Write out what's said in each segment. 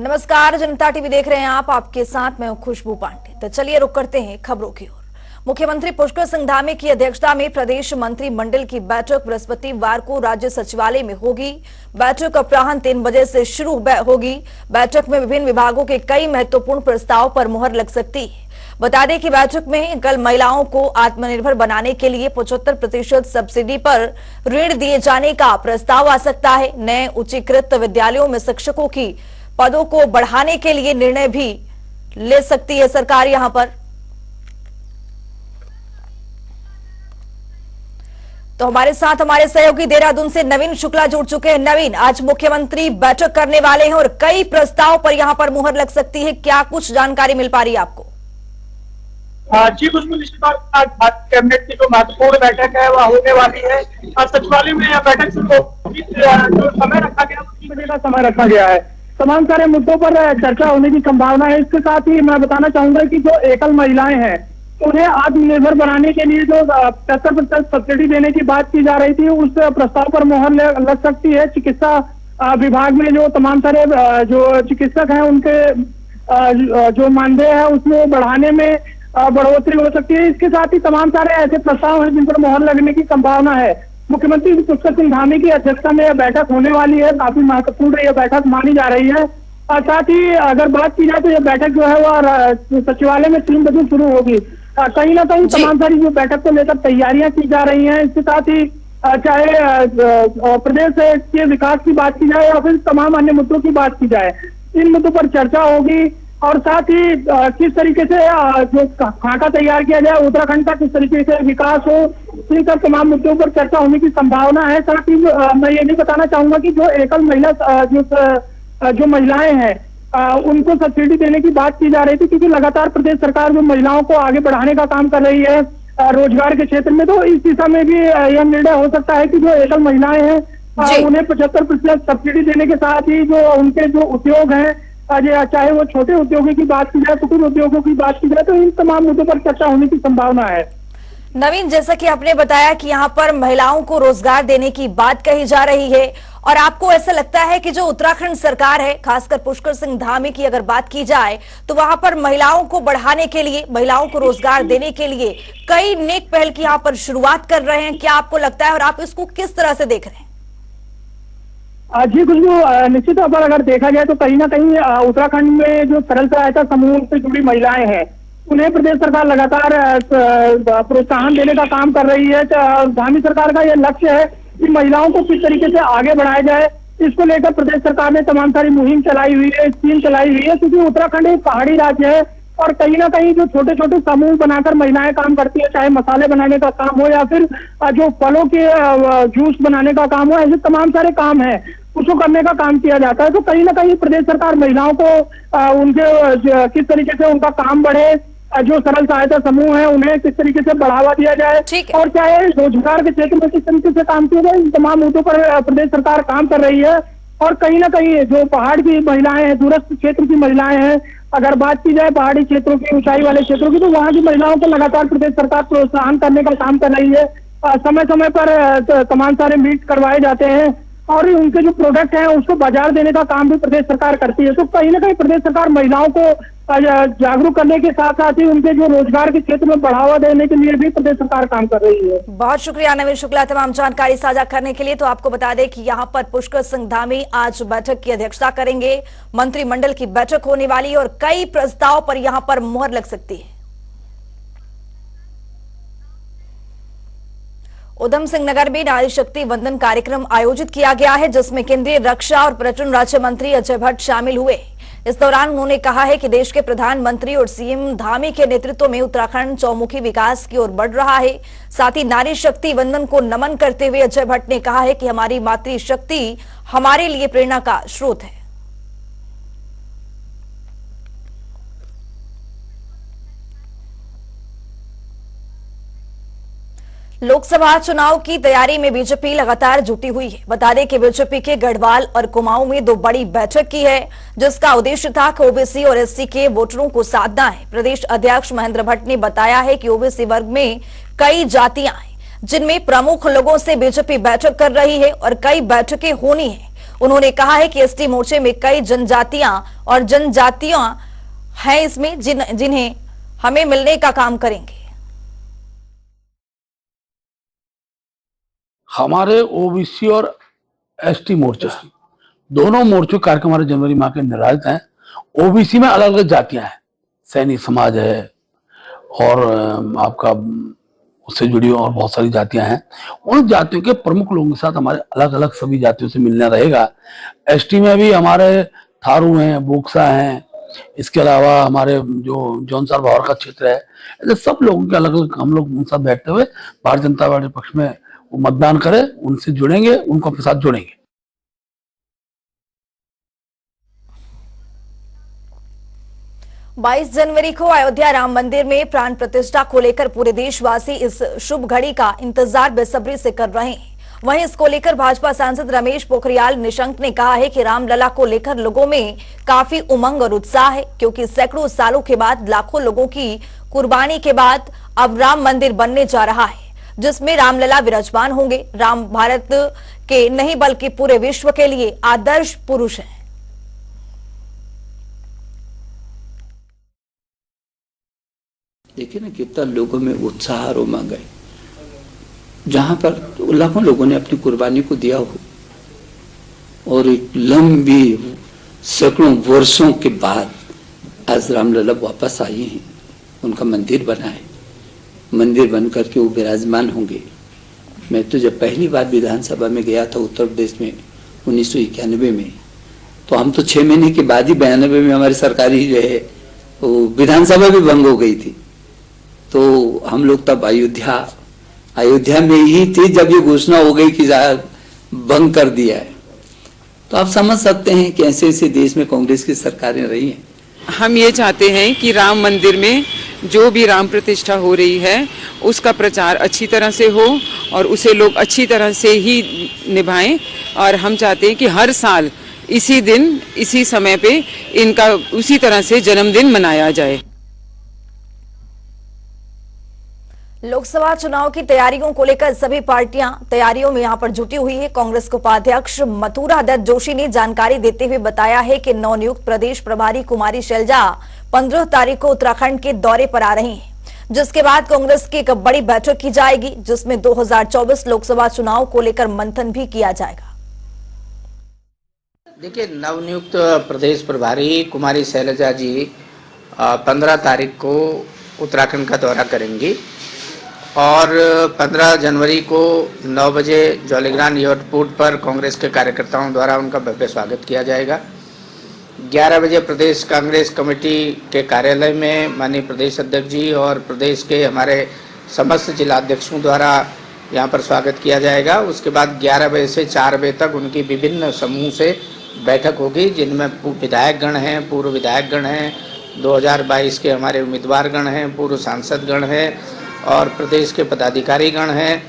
नमस्कार, जनता टीवी देख रहे हैं आप। आपके साथ मैं हूं खुशबू पांडे। तो चलिए रुक करते हैं खबरों की ओर। मुख्यमंत्री पुष्कर सिंह धामी की अध्यक्षता में प्रदेश मंत्रिमंडल की बैठक बृहस्पतिवार को राज्य सचिवालय में होगी। बैठक अपराह्न 3 बजे से शुरू होगी। बैठक में विभिन्न विभागों के कई महत्वपूर्ण प्रस्ताव पर मुहर लग सकती है। बता दें कि बैठक में कल महिलाओं को आत्मनिर्भर बनाने के लिए 75% सब्सिडी पर ऋण दिए जाने का प्रस्ताव आ सकता है। नए उच्चीकृत विद्यालयों में शिक्षकों की पदों को बढ़ाने के लिए निर्णय भी ले सकती है सरकार। यहां पर तो हमारे साथ हमारे सहयोगी देहरादून से नवीन शुक्ला जुड़ चुके हैं। नवीन, आज मुख्यमंत्री बैठक करने वाले हैं और कई प्रस्ताव पर यहां पर मुहर लग सकती है। क्या कुछ जानकारी मिल पा रही है आपको? जी बिल्कुल, निश्चित तौर पर आज भारतीय कैबिनेट की जो महत्वपूर्ण बैठक है वह होने वाली है। सचिवालय में यह बैठक जो समय रखा गया 3 बजे का समय रखा गया है। तमाम सारे मुद्दों पर चर्चा होने की संभावना है। इसके साथ ही मैं बताना चाहूंगा कि जो एकल महिलाएं हैं उन्हें आत्मनिर्भर बनाने के लिए जो 75% सब्सिडी देने की बात की जा रही थी, उस प्रस्ताव पर मुहर लग सकती है। चिकित्सा विभाग में जो तमाम सारे जो चिकित्सक हैं उनके जो मानदेय है उसमें बढ़ाने में बढ़ोतरी हो सकती है। इसके साथ ही तमाम सारे ऐसे प्रस्ताव हैं जिन पर मुहर लगने की संभावना है। मुख्यमंत्री पुष्कर सिंह धामी की अध्यक्षता में यह बैठक होने वाली है। काफी महत्वपूर्ण यह बैठक मानी जा रही है। और साथ ही अगर बात की जाए तो यह बैठक जो है वह सचिवालय में 3 बजे शुरू होगी। कहीं ना कहीं तमाम सारी जो बैठक को लेकर तैयारियां की जा रही हैं। इसके साथ ही चाहे प्रदेश के विकास की बात की जाए या फिर तमाम अन्य मुद्दों की बात की जाए, इन मुद्दों पर चर्चा होगी। और साथ ही किस तरीके से जो खाका तैयार किया जाए उत्तराखंड का, किस तरीके से विकास हो, इन सब तमाम मुद्दों पर चर्चा होने की संभावना है। साथ ही मैं ये भी बताना चाहूंगा कि जो एकल महिला जो महिलाएं हैं उनको सब्सिडी देने की बात की जा रही थी, क्योंकि लगातार प्रदेश सरकार जो महिलाओं को आगे बढ़ाने का काम कर रही है रोजगार के क्षेत्र में, तो इस दिशा में भी यह निर्णय हो सकता है कि जो एकल महिलाएं हैं उन्हें 75% सब्सिडी देने के साथ ही जो उनके जो उद्योग हैं, चाहे वो छोटे उद्योगों की बात की जाए, कुटीर उद्योगों की बात की जाए, तो इन तमाम मुद्दों पर चर्चा होने की संभावना है। नवीन, जैसा कि आपने बताया कि यहाँ पर महिलाओं को रोजगार देने की बात कही जा रही है, और आपको ऐसा लगता है कि जो उत्तराखंड सरकार है, खासकर पुष्कर सिंह धामी की अगर बात की जाए, तो वहां पर महिलाओं को बढ़ाने के लिए, महिलाओं को रोजगार देने के लिए कई नेक पहल की यहाँ पर शुरुआत कर रहे हैं। क्या आपको लगता है और आप इसको किस तरह से देख रहे हैं? जी खुशबू, निश्चित तौर पर अगर देखा जाए तो कहीं ना कहीं उत्तराखंड में जो सरल सहायता समूह से जुड़ी महिलाएं हैं उन्हें प्रदेश सरकार लगातार प्रोत्साहन देने का काम कर रही है। धामी सरकार का यह लक्ष्य है कि महिलाओं को किस तरीके से आगे बढ़ाया जाए। इसको लेकर प्रदेश सरकार ने तमाम सारी मुहिम चलाई हुई है, स्कीम चलाई हुई है। क्योंकि उत्तराखंड एक पहाड़ी राज्य है और कहीं ना कहीं जो छोटे छोटे समूह बनाकर महिलाएं काम करती है, चाहे मसाले बनाने का काम हो या फिर जो फलों के जूस बनाने का काम हो, ऐसे तमाम सारे काम है उसको करने का काम किया जाता है। तो कहीं ना कहीं प्रदेश सरकार महिलाओं को उनके किस तरीके से उनका काम बढ़े, जो सरल सहायता समूह है उन्हें किस तरीके से बढ़ावा दिया जाए, और चाहे रोजगार के क्षेत्र में किस तरीके से काम किया जाए, इन तमाम मुद्दों पर प्रदेश सरकार काम कर रही है। और कहीं ना कहीं जो पहाड़ की महिलाएं हैं, दूरस्थ क्षेत्र की महिलाएं हैं, अगर बात की जाए पहाड़ी क्षेत्रों की, ऊंचाई वाले क्षेत्रों की, तो वहां की महिलाओं को लगातार प्रदेश सरकार प्रोत्साहन करने का काम कर रही है। समय समय पर तमाम सारे मीट करवाए जाते हैं और उनके जो प्रोडक्ट हैं उसको बाजार देने का काम भी प्रदेश सरकार करती है। तो कहीं ना कहीं प्रदेश सरकार महिलाओं को जागरूक करने के साथ साथ ही उनके जो रोजगार के क्षेत्र में बढ़ावा देने के लिए भी प्रदेश सरकार काम कर रही है। बहुत शुक्रिया नवीन शुक्ला तमाम जानकारी साझा करने के लिए। तो आपको बता दें कि यहाँ पर पुष्कर सिंह धामी आज बैठक की अध्यक्षता करेंगे। मंत्रिमंडल की बैठक होने वाली है और कई प्रस्ताव पर यहाँ पर मुहर लग सकती है। उधम सिंह नगर में नारी शक्ति वंदन कार्यक्रम आयोजित किया गया है, जिसमें केंद्रीय रक्षा और पर्यटन राज्य मंत्री अजय भट्ट शामिल हुए। इस दौरान उन्होंने कहा है कि देश के प्रधानमंत्री और सीएम धामी के नेतृत्व में उत्तराखंड चौमुखी विकास की ओर बढ़ रहा है। साथ ही नारी शक्ति वंदन को नमन करते हुए अजय भट्ट ने कहा है कि हमारी मातृशक्ति हमारे लिए प्रेरणा का स्रोत है। लोकसभा चुनाव की तैयारी में बीजेपी लगातार जुटी हुई है। बता दें कि बीजेपी के गढ़वाल और कुमाऊं में 2 बड़ी बैठक की है, जिसका उद्देश्य था कि ओबीसी और एससी के वोटरों को साधना है। प्रदेश अध्यक्ष महेंद्र भट्ट ने बताया है कि ओबीसी वर्ग में कई जातियां हैं, जिनमें प्रमुख लोगों से बीजेपी बैठक कर रही है और कई बैठकें होनी है। उन्होंने कहा है कि एसटी मोर्चे में कई जनजातियां और जनजातियां हैं इसमें जिन्हें हमें मिलने का काम करेंगे। हमारे ओबीसी और एसटी मोर्चा दोनों मोर्चों कार्यक्रम हमारे जनवरी माह के निर्धारित हैं। ओबीसी में अलग अलग जातियां हैं, सैनी समाज है और आपका उससे जुड़ी और बहुत सारी जातियां हैं। उन जातियों के प्रमुख लोगों के साथ हमारे अलग अलग सभी जातियों से मिलना रहेगा। एसटी में भी हमारे थारू हैं, बोक्सा हैं, इसके अलावा हमारे जो जौनसार भावर का क्षेत्र है, ऐसे सब लोगों के अलग अलग हम लोग उनके साथ बैठते हुए भारतीय जनता पार्टी पक्ष में वो मतदान करें, उनसे जुड़ेंगे, उनको अपने साथ जोड़ेंगे। 22 जनवरी को अयोध्या राम मंदिर में प्राण प्रतिष्ठा को लेकर पूरे देशवासी इस शुभ घड़ी का इंतजार बेसब्री से कर रहे हैं। वहीं इसको लेकर भाजपा सांसद रमेश पोखरियाल निशंक ने कहा है कि रामलला को लेकर लोगों में काफी उमंग और उत्साह है, क्योंकि सैकड़ों सालों के बाद लाखों लोगों की कुर्बानी के बाद अब राम मंदिर बनने जा रहा है, जिसमें रामलला विराजमान होंगे। राम भारत के नहीं बल्कि पूरे विश्व के लिए आदर्श पुरुष हैं। देखिए ना कितना लोगों में उत्साह और उमंग है। जहां पर लाखों लोगों ने अपनी कुर्बानी को दिया हो और एक लंबी सैकड़ों वर्षों के बाद आज रामलला वापस आई हैं, उनका मंदिर बना है, मंदिर बन करके वो विराजमान होंगे। मैं तो जब पहली बार विधानसभा में गया था उत्तर प्रदेश में 1991 में, तो हम तो 6 महीने के बाद ही 92 में हमारी सरकारी जो है वो विधानसभा भी भंग हो गई थी। तो हम लोग तब अयोध्या में ही थे जब ये घोषणा हो गई कि भंग कर दिया है। तो आप समझ सकते हैं कि ऐसे ऐसे देश में कांग्रेस की सरकारें रही हैं। हम ये चाहते हैं कि राम मंदिर में जो भी राम प्रतिष्ठा हो रही है उसका प्रचार अच्छी तरह से हो और उसे लोग अच्छी तरह से ही निभाएं। और हम चाहते हैं कि हर साल इसी दिन इसी समय पे इनका उसी तरह से जन्मदिन मनाया जाए। लोकसभा चुनाव की तैयारियों को लेकर सभी पार्टियां तैयारियों में यहां पर जुटी हुई है। कांग्रेस के उपाध्यक्ष मथुरा दत्त जोशी ने जानकारी देते हुए बताया है कि नवनियुक्त प्रदेश प्रभारी कुमारी शैलजा 15 तारीख को उत्तराखंड के दौरे पर आ रही हैं, जिसके बाद कांग्रेस की एक बड़ी बैठक की जाएगी, जिसमें 2024 लोकसभा चुनाव को लेकर मंथन भी किया जाएगा। देखिए, नवनियुक्त प्रदेश प्रभारी कुमारी शैलजा जी 15 तारीख को उत्तराखंड का दौरा करेंगी और 15 जनवरी को 9 बजे जौलीग्रांट एयरपोर्ट पर कांग्रेस के कार्यकर्ताओं द्वारा उनका भव्य स्वागत किया जाएगा। 11 बजे प्रदेश कांग्रेस कमेटी के कार्यालय में माननीय प्रदेश अध्यक्ष जी और प्रदेश के हमारे समस्त जिलाध्यक्षों द्वारा यहां पर स्वागत किया जाएगा। उसके बाद 11 बजे से 4 बजे तक उनकी विभिन्न समूह से बैठक होगी, जिनमें विधायकगण हैं, पूर्व विधायकगण हैं, 2022 के हमारे उम्मीदवारगण हैं, पूर्व सांसदगण हैं और प्रदेश के पदाधिकारीगण हैं,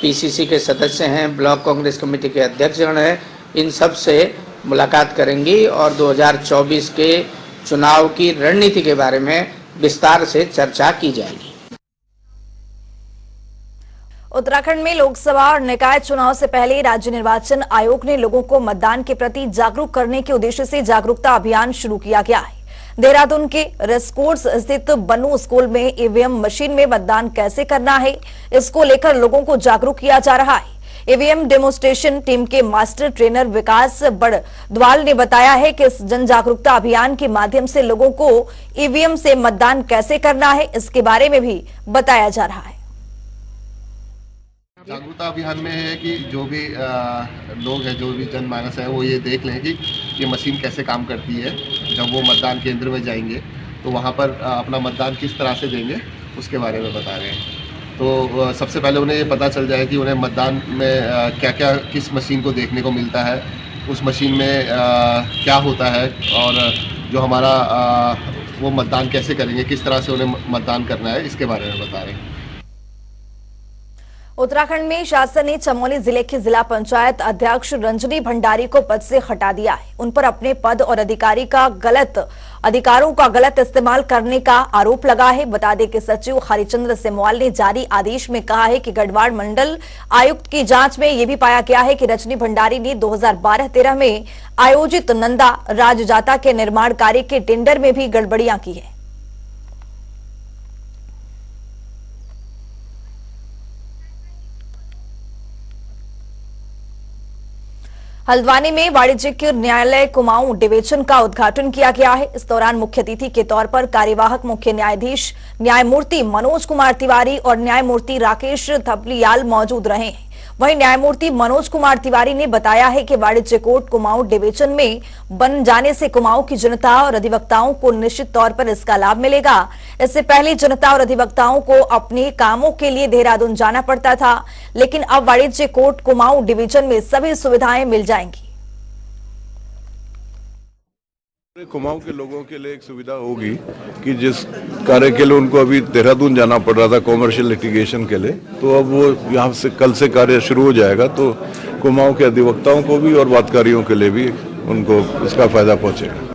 पीसीसी के सदस्य हैं, ब्लॉक कांग्रेस कमेटी के अध्यक्षगण हैं। इन सब से मुलाकात करेंगी और 2024 के चुनाव की रणनीति के बारे में विस्तार से चर्चा की जाएगी। उत्तराखंड में लोकसभा और निकाय चुनाव से पहले राज्य निर्वाचन आयोग ने लोगों को मतदान के प्रति जागरूक करने के उद्देश्य से जागरूकता अभियान शुरू किया गया है। देहरादून के रेसकोर्स स्थित बनू स्कूल में ईवीएम मशीन में मतदान कैसे करना है, इसको लेकर लोगों को जागरूक किया जा रहा है। ईवीएम डेमोन्स्ट्रेशन टीम के मास्टर ट्रेनर विकास बड़द्वाल ने बताया है कि इस जन जागरूकता अभियान के माध्यम से लोगों को ईवीएम से मतदान कैसे करना है, इसके बारे में भी बताया जा रहा है। जागरूकता अभियान में है कि जो भी लोग हैं, जो भी जनमानस है, वो ये देख लें कि ये मशीन कैसे काम करती है। जब वो मतदान केंद्र में जाएंगे तो वहाँ पर अपना मतदान किस तरह से देंगे उसके बारे में बता रहे हैं। तो सबसे पहले उन्हें ये पता चल जाए कि उन्हें मतदान में क्या क्या किस मशीन को देखने को मिलता है, उस मशीन में क्या होता है और जो हमारा वो मतदान कैसे करेंगे, किस तरह से उन्हें मतदान करना है, इसके बारे में बता रहे हैं। उत्तराखंड में शासन ने चमोली जिले की जिला पंचायत अध्यक्ष रंजनी भंडारी को पद से हटा दिया है। उन पर अपने पद और अधिकारों का गलत इस्तेमाल करने का आरोप लगा है। बता दें कि सचिव हरिचंद्र सेमवाल ने जारी आदेश में कहा है कि गढ़वाल मंडल आयुक्त की जांच में यह भी पाया गया है कि रजनी भंडारी ने 2012-13 में आयोजित नंदा राजजाता के निर्माण कार्य के टेंडर में भी गड़बड़ियां की है। हल्द्वानी में वाणिज्यिक न्यायालय कुमाऊं डिवीजन का उद्घाटन किया गया है। इस दौरान मुख्य अतिथि के तौर पर कार्यवाहक मुख्य न्यायाधीश न्यायमूर्ति मनोज कुमार तिवारी और न्यायमूर्ति राकेश थपलियाल मौजूद रहे हैं। वहीं न्यायमूर्ति मनोज कुमार तिवारी ने बताया है कि वाणिज्य कोर्ट कुमाऊं डिवीजन में बन जाने से कुमाऊं की जनता और अधिवक्ताओं को निश्चित तौर पर इसका लाभ मिलेगा। इससे पहले जनता और अधिवक्ताओं को अपने कामों के लिए देहरादून जाना पड़ता था, लेकिन अब वाणिज्य कोर्ट कुमाऊं डिवीजन में सभी सुविधाएं मिल जाएंगी। कुमाऊं के लोगों के लिए एक सुविधा होगी कि जिस कार्य के लिए उनको अभी देहरादून जाना पड़ रहा था कॉमर्शियल लिटिगेशन के लिए, तो अब वो यहाँ से कल से कार्य शुरू हो जाएगा, तो कुमाऊं के अधिवक्ताओं को भी और वादकारियों के लिए भी उनको इसका फायदा पहुंचेगा।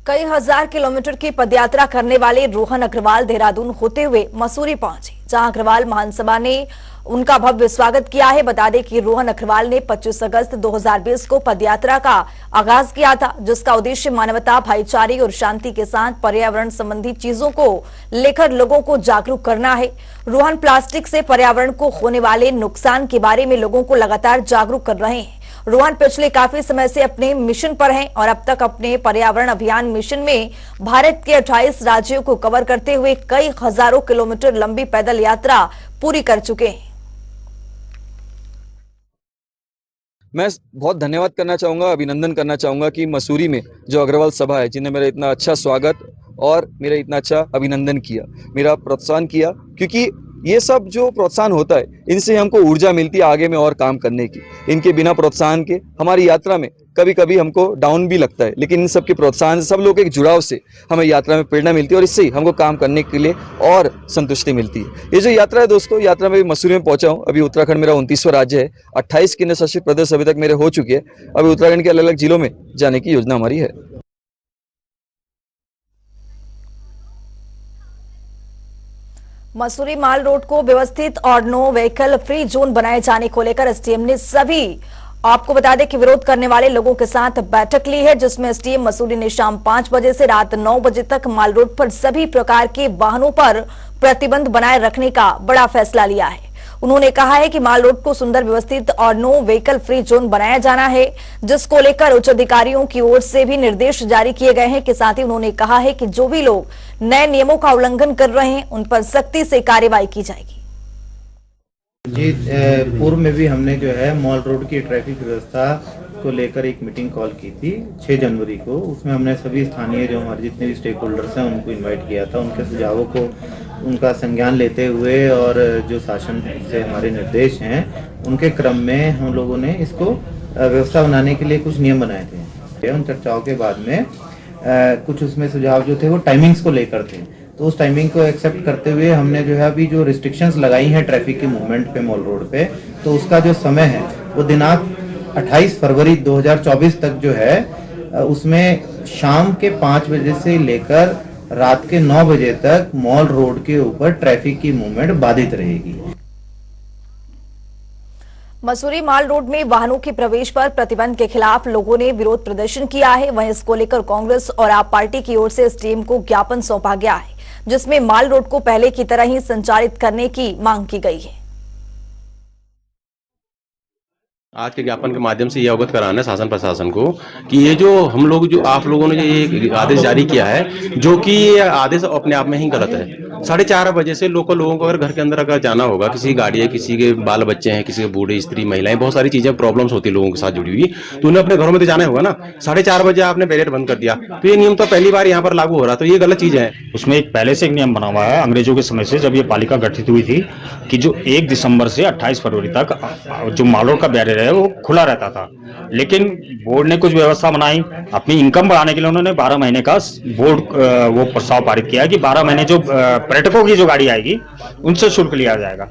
कई हजार किलोमीटर की पदयात्रा करने वाले रोहन अग्रवाल देहरादून होते हुए मसूरी पहुंचे, जहां अग्रवाल महासभा ने उनका भव्य स्वागत किया है। बता दें कि रोहन अग्रवाल ने 25 अगस्त 2020 को पदयात्रा का आगाज किया था, जिसका उद्देश्य मानवता, भाईचारे और शांति के साथ पर्यावरण संबंधी चीजों को लेकर लोगों को जागरूक करना है। रोहन प्लास्टिक से पर्यावरण को होने वाले नुकसान के बारे में लोगों को लगातार जागरूक कर रहे हैं। रोहन पिछले काफी समय से अपने मिशन पर हैं और अब तक अपने पर्यावरण अभियान मिशन में भारत के 28 राज्यों को कवर करते हुए कई हजारों किलोमीटर लंबी पैदल यात्रा पूरी कर चुके हैं। मैं बहुत धन्यवाद करना चाहूँगा, अभिनंदन करना चाहूँगा कि मसूरी में जो अग्रवाल सभा है, जिन्हें मेरा इतना अच्छा स्वागत और मेरा इतना अच्छा अभिनंदन किया, मेरा प्रोत्साहन किया, क्योंकि ये सब जो प्रोत्साहन होता है, इनसे हमको ऊर्जा मिलती है आगे में और काम करने की। इनके बिना प्रोत्साहन के हमारी यात्रा में कभी कभी हमको डाउन भी लगता है, लेकिन इन सब के प्रोत्साहन से, सब लोग एक जुड़ाव से हमें यात्रा में प्रेरणा मिलती है और इससे ही हमको काम करने के लिए और संतुष्टि मिलती है। ये जो यात्रा है दोस्तों, यात्रा में मसूरी में पहुंचा हूँ। अभी उत्तराखंड मेरा 29वां राज्य है, 28 केंद्र शासित प्रदेश अभी तक मेरे हो चुके हैं। अभी उत्तराखंड के अलग अलग जिलों में जाने की योजना हमारी है। मसूरी माल रोड को व्यवस्थित और नो व्हीकल फ्री जोन बनाए जाने को लेकर एसडीएम ने सभी, आपको बता दें कि विरोध करने वाले लोगों के साथ बैठक ली है, जिसमें एसडीएम मसूरी ने शाम 5 बजे से रात 9 बजे तक माल रोड पर सभी प्रकार के वाहनों पर प्रतिबंध बनाए रखने का बड़ा फैसला लिया है। उन्होंने कहा है कि माल रोड को सुंदर, व्यवस्थित और नो व्हीकल फ्री जोन बनाया जाना है, जिसको लेकर उच्च अधिकारियों की ओर से भी निर्देश जारी किए गए हैं। के साथ ही उन्होंने कहा है कि जो भी लोग नए नियमों का उल्लंघन कर रहे हैं, उन पर सख्ती से कार्रवाई की जाएगी। जी, पूर्व में भी हमने जो है मॉल रोड की ट्रैफिक व्यवस्था को लेकर एक मीटिंग कॉल की थी 6 जनवरी को। उसमें हमने सभी स्थानीय जो हमारे जितने भी स्टेक होल्डर्स हैं उनको इनवाइट किया था। उनके सुझावों को उनका संज्ञान लेते हुए और जो शासन से हमारे निर्देश हैं उनके क्रम में हम लोगों ने इसको व्यवस्था बनाने के लिए कुछ नियम बनाए थे। उन चर्चाओं के बाद में कुछ उसमें सुझाव जो थे वो टाइमिंग्स को लेकर थे, तो उस टाइमिंग को एक्सेप्ट करते हुए हमने जो है अभी जो रिस्ट्रिक्शंस लगाई हैं ट्रैफिक के मूवमेंट पे मॉल रोड पे, तो उसका जो समय है वो दिनांक 28 फरवरी 2024 तक जो है उसमें शाम के 5 बजे से लेकर रात के 9 बजे तक मॉल रोड के ऊपर ट्रैफिक की मूवमेंट बाधित रहेगी। मसूरी माल रोड में वाहनों के प्रवेश पर प्रतिबंध के खिलाफ लोगों ने विरोध प्रदर्शन किया है। वहीं इसको लेकर कांग्रेस और आप पार्टी की ओर से एसडीएम को ज्ञापन सौंपा गया है, जिसमें माल रोड को पहले की तरह ही संचालित करने की मांग की गई है। आज के ज्ञापन के माध्यम से ये अवगत कराना है शासन प्रशासन को कि ये जो हम लोग, जो आप लोगों ने जो ये आदेश जारी किया है, जो कि ये आदेश अपने आप में ही गलत है। 4:30 बजे से लोगों को अगर घर के अंदर अगर जाना होगा, किसी की गाड़ी है, किसी के बाल बच्चे हैं, किसी के बूढ़े, स्त्री, महिलाएं, बहुत सारी चीजें प्रॉब्लम्स होती है लोगों के साथ जुड़ी हुई, तो उन्हें अपने घरों में तो जाना होगा ना। 4:30 बजे आपने बैरियर बंद कर दिया, तो ये नियम तो पहली बार यहाँ पर लागू हो रहा, तो ये गलत चीज है। उसमें एक पहले से एक नियम बना हुआ है अंग्रेजों के समय से, जब ये पालिका गठित हुई थी, कि जो 1 दिसंबर से 28 फरवरी तक जो माल रोड का बैरियर जो है वो खुला रहता था, लेकिन बोर्ड ने कुछ व्यवस्था बनाई अपनी इनकम बढ़ाने के लिए। उन्होंने 12 महीने का बोर्ड वो प्रस्ताव पारित किया कि 12 महीने जो पर्यटकों की जो गाड़ी आएगी उनसे शुल्क लिया जाएगा।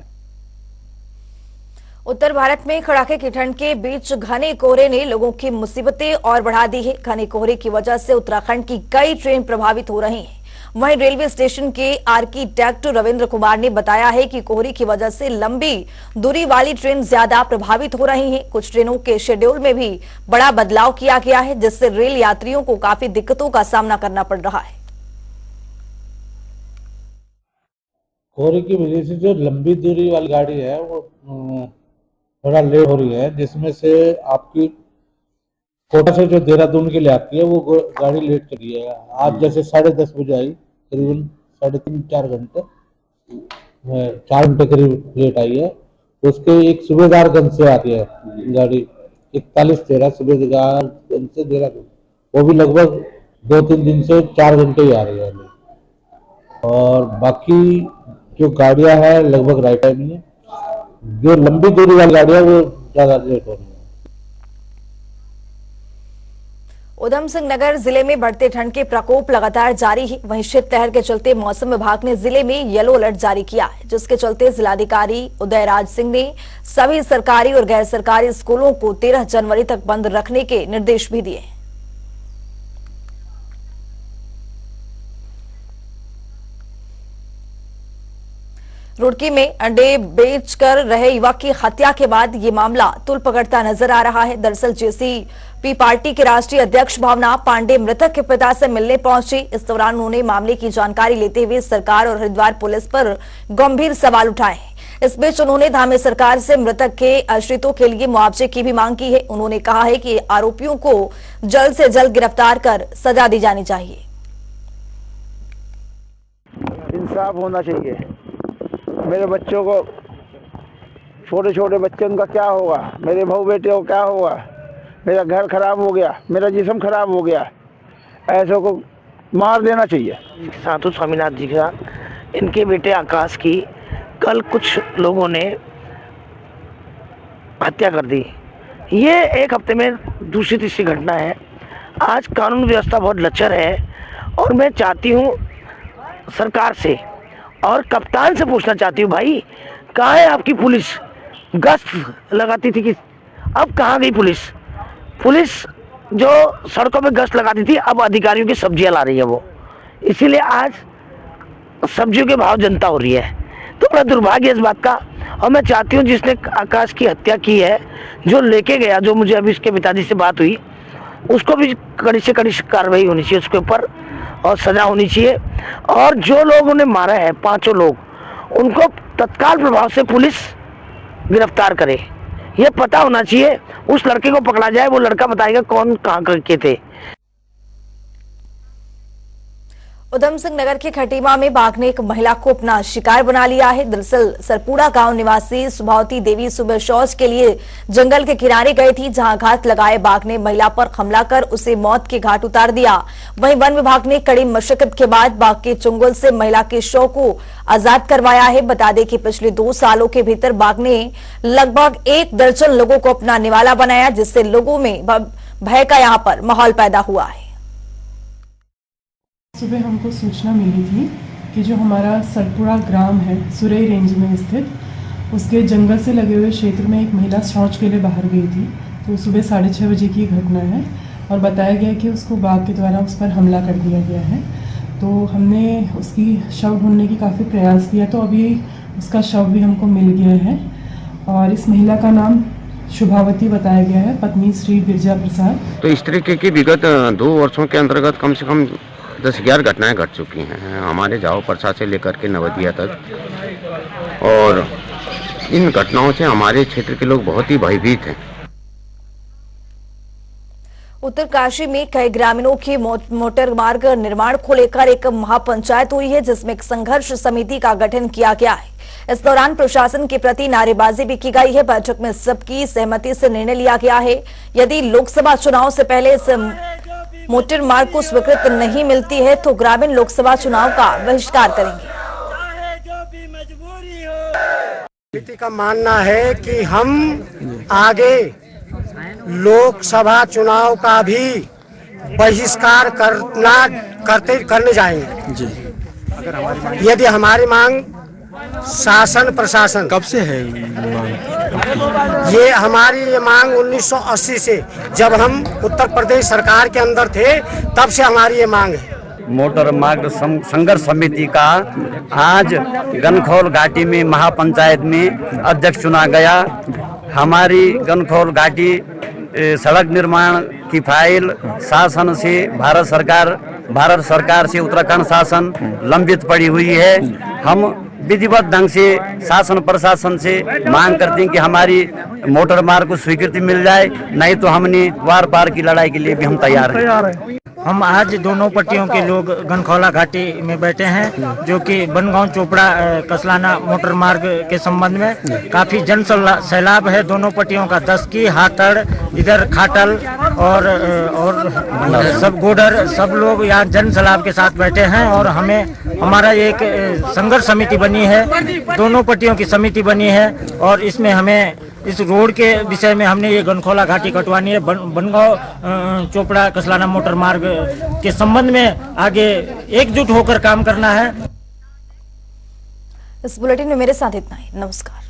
उत्तर भारत में कड़ाके की ठंड के बीच घने कोहरे ने लोगों की मुसीबतें और बढ़ा दी है। घने कोहरे की वजह से उत्तराखंड की कई ट्रेन प्रभावित हो रही हैं। वहीं रेलवे स्टेशन के आर्किटेक्ट रविंद्र कुमार ने बताया है कि कोहरे की वजह से लंबी दूरी वाली ट्रेन ज्यादा प्रभावित हो रही हैं। कुछ ट्रेनों के शेड्यूल में भी बड़ा बदलाव किया गया है, जिससे रेल यात्रियों को काफी दिक्कतों का सामना करना पड़ रहा है। कोहरे की वजह से जो लंबी दूरी वाली गाड़ी है वो थोड़ा लेट हो रही है, जिसमें से आपकी कोटा से जो देहरादून के लिए आती है वो गाड़ी लेट चली है। आज जैसे 10:30 बजे आई, करीबन 3.5-4 घंटे 4 घंटे करीब लेट आई है। उसके एक सूबेदारगंज से आती है गाड़ी 4113 सूबेदारगंज से देहरादून, वो भी लगभग 2-3 दिन से 4 घंटे ही आ रही है। और बाकी जो गाड़ियां हैं लगभग राइट टाइम में, जो लंबी दूरी वाली गाड़ियां वो ज्यादा लेट हो रही है। उधम सिंह नगर जिले में बढ़ते ठंड के प्रकोप लगातार जारी है। वहीं शीतलहर के चलते मौसम विभाग ने जिले में येलो अलर्ट जारी किया है, जिसके चलते जिलाधिकारी उदयराज सिंह ने सभी सरकारी और गैर सरकारी स्कूलों को 13 जनवरी तक बंद रखने के निर्देश भी दिए हैं। रुड़की में अंडे बेचकर रहे युवक की हत्या के बाद ये मामला तुल पकड़ता नजर आ रहा है। दरअसल जेसीपी पार्टी के राष्ट्रीय अध्यक्ष भावना पांडे मृतक के पिता से मिलने पहुंची। इस दौरान उन्होंने मामले की जानकारी लेते हुए सरकार और हरिद्वार पुलिस पर गंभीर सवाल उठाए। इस बीच उन्होंने धामी सरकार से मृतक के आश्रितों के लिए मुआवजे की भी मांग की है। उन्होंने कहा है कि आरोपियों को जल्द से जल्द गिरफ्तार कर सजा दी जानी चाहिए। इंसाफ होना चाहिए। मेरे बच्चों को, छोटे छोटे बच्चे, उनका क्या होगा? मेरे बहू बेटे को क्या होगा? मेरा घर खराब हो गया, मेरा जिस्म खराब हो गया। ऐसों को मार देना चाहिए। साधु स्वामीनाथ जी का, इनके बेटे आकाश की कल कुछ लोगों ने हत्या कर दी। ये एक हफ्ते में दूसरी तीसरी घटना है। आज कानून व्यवस्था बहुत लचर है और मैं चाहती हूँ सरकार से और कप्तान से पूछना चाहती हूँ, भाई कहाँ है आपकी पुलिस? गश्त लगाती थी कि अब कहाँ गई पुलिस? पुलिस जो सड़कों पे गश्त लगाती थी अब अधिकारियों की सब्जियां ला रही है वो, इसीलिए आज सब्जियों के भाव जनता हो रही है। तो बड़ा दुर्भाग्य इस बात का। और मैं चाहती हूँ जिसने आकाश की हत्या की है, जो लेके गया, जो मुझे अभी इसके पिताजी से बात हुई, उसको भी कड़ी से कड़ी कार्रवाई होनी चाहिए उसके ऊपर और सजा होनी चाहिए। और जो लोगों ने मारा है 5 लोग, उनको तत्काल प्रभाव से पुलिस गिरफ्तार करे। ये पता होना चाहिए, उस लड़के को पकड़ा जाए, वो लड़का बताएगा कौन कहाँ के थे। उधम सिंह नगर के खटीमा में बाघ ने एक महिला को अपना शिकार बना लिया है। दरअसल सरपुड़ा गांव निवासी सुभावती देवी सुबह शौच के लिए जंगल के किनारे गई थी, जहां घात लगाए बाघ ने महिला पर हमला कर उसे मौत के घाट उतार दिया। वहीं वन विभाग ने कड़ी मशक्कत के बाद बाघ के चुंगल से महिला के शव को आजाद करवाया है। बता दें कि पिछले 2 सालों के भीतर बाघ ने लगभग 1 दर्जन लोगों को अपना निवाला बनाया, जिससे लोगों में भय का यहाँ पर माहौल पैदा हुआ है। सुबह हमको सूचना मिली थी कि जो हमारा सरपुड़ा ग्राम है सुरई रेंज में स्थित, उसके जंगल से लगे हुए क्षेत्र में एक महिला शौच के लिए बाहर गई थी। तो सुबह 6:30 बजे की घटना है और बताया गया कि उसको बाघ के द्वारा उस पर हमला कर दिया गया है। तो हमने उसकी शव ढूंढने की काफ़ी प्रयास किया, तो अभी उसका शव भी हमको मिल गया है। और इस महिला का नाम शुभावती बताया गया है, पत्नी श्री बिरजा प्रसाद। तो इस तरीके की विगत 2 वर्षों के अंतर्गत कम से कम 10-11 घटनाएं घट चुकी हैं हमारे जाओ परसा से लेकर के नवदिया तक, और इन घटनाओं से हमारे क्षेत्र के लोग बहुत ही भयभीत हैं। उत्तरकाशी में कई ग्रामीणों के मोटर मार्ग निर्माण को लेकर एक महापंचायत हुई है, जिसमें एक संघर्ष समिति का गठन किया गया है। इस दौरान प्रशासन के प्रति नारेबाजी भी की गई है। बैठक में सबकी सहमति से निर्णय लिया गया है, यदि लोकसभा चुनाव से पहले इस मोटर मार्ग को स्वीकृति नहीं मिलती है तो ग्रामीण लोकसभा चुनाव का बहिष्कार करेंगे। समिति का मानना है कि हम आगे लोकसभा चुनाव का भी बहिष्कार करने जाएंगे यदि हमारी मांग शासन प्रशासन कब से है मांग? ये हमारी मांग 1980 से जब हम उत्तर प्रदेश सरकार के अंदर थे तब से हमारी ये मांग है। मोटर मार्ग संघर्ष समिति का आज गनखौल घाटी में महापंचायत में अध्यक्ष चुना गया। हमारी गनखौल घाटी सड़क निर्माण की फाइल शासन से भारत सरकार से उत्तराखंड शासन लंबित पड़ी हुई है। हम विधिवत ढंग से शासन प्रशासन से मांग करते हैं कि हमारी मोटर मार्ग को स्वीकृति मिल जाए, नहीं तो हमने वार पार की लड़ाई के लिए भी हम तैयार हैं। हम आज दोनों पट्टियों के लोग गनखौला घाटी में बैठे हैं, जो कि बनगांव चोपड़ा कसलाना मोटर मार्ग के संबंध में काफी जन सैलाब है। दोनों पट्टियों का दसकी, हाथड़, इधर खाटल और सब गोडर, सब लोग यहाँ जन सैलाब के साथ बैठे हैं। और हमारा एक संघर्ष समिति बनी है, दोनों पट्टियों की समिति बनी है और इसमें हमें इस रोड के विषय में हमने ये गनखौला घाटी कटवानी है। बनगांव चोपड़ा कसलाना मोटर मार्ग के संबंध में आगे एकजुट होकर काम करना है। इस बुलेटिन में मेरे साथ इतना ही। नमस्कार।